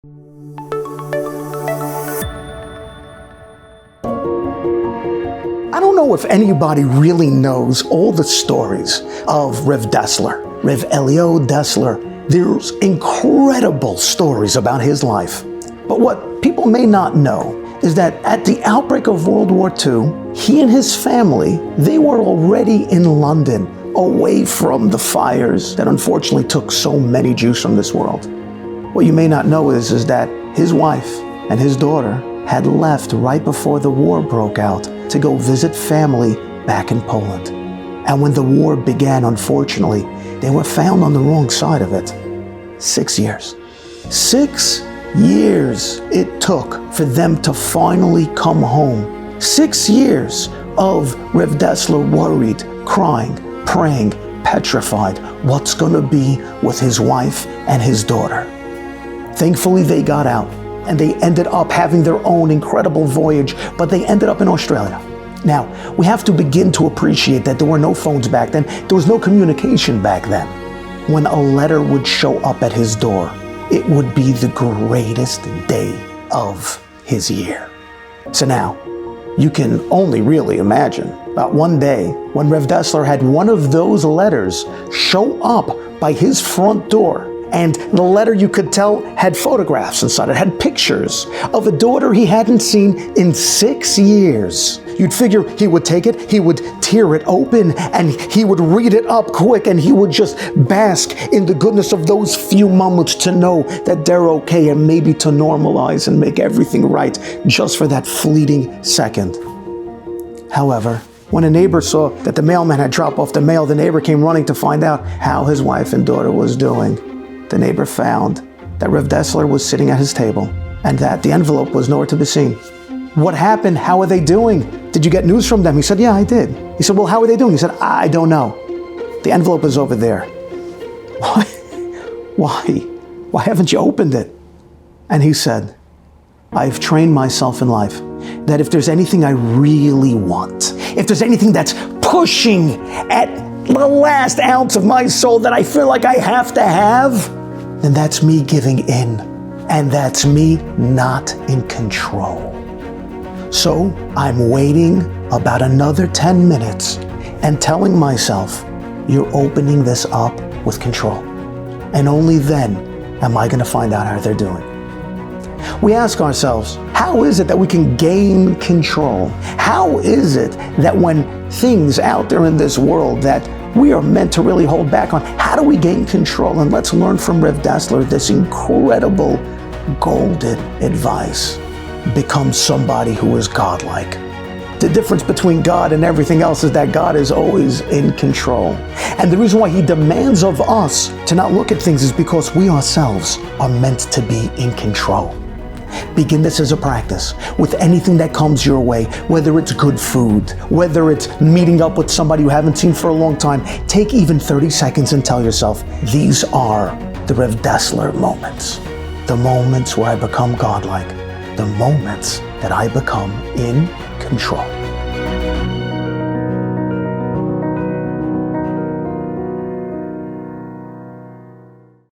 I don't know if anybody really knows all the stories of Rav Desler, Rav Desler. There's incredible stories about his life. But what people may not know is that at the outbreak of World War II, he and his family, they were already in London, away from the fires that unfortunately took so many Jews from this world. What you may not know is that his wife and his daughter had left right before the war broke out to go visit family back in Poland. And when the war began, unfortunately, they were found on the wrong side of it. 6 years. 6 years it took for them to finally come home. 6 years of Rav Desler worried, crying, praying, petrified. What's gonna be with his wife and his daughter? Thankfully, they got out and they ended up having their own incredible voyage, but they ended up in Australia. Now, we have to begin to appreciate that there were no phones back then. There was no communication back then. When a letter would show up at his door, it would be the greatest day of his year. So now, you can only really imagine about one day when Rav Desler had one of those letters show up by his front door. And the letter, you could tell, had photographs inside. It had pictures of a daughter he hadn't seen in 6 years. You'd figure he would take it, he would tear it open, and he would read it up quick, and he would just bask in the goodness of those few moments to know that they're okay, and maybe to normalize and make everything right just for that fleeting second. However, when a neighbor saw that the mailman had dropped off the mail, the neighbor came running to find out how his wife and daughter was doing. The neighbor found that Rav Desler was sitting at his table and that the envelope was nowhere to be seen. What happened? How are they doing? Did you get news from them? He said, yeah, I did. He said, well, how are they doing? He said, I don't know. The envelope is over there. Why? Why haven't you opened it? And he said, I've trained myself in life that if there's anything I really want, if there's anything that's pushing at the last ounce of my soul that I feel like I have to have, then that's me giving in, and that's me not in control. So I'm waiting about another 10 minutes and telling myself, you're opening this up with control. And only then am I going to find out how they're doing. We ask ourselves, how is it that we can gain control? How is it that when things out there in this world that we are meant to really hold back on, how do we gain control? And let's learn from Rav Desler this incredible golden advice. Become somebody who is godlike. The difference between God and everything else is that God is always in control. And the reason why he demands of us to not look at things is because we ourselves are meant to be in control. Begin this as a practice with anything that comes your way, whether it's good food, whether it's meeting up with somebody you haven't seen for a long time. Take even 30 seconds and tell yourself, these are the Rav Desler moments. The moments where I become godlike. The moments that I become in control.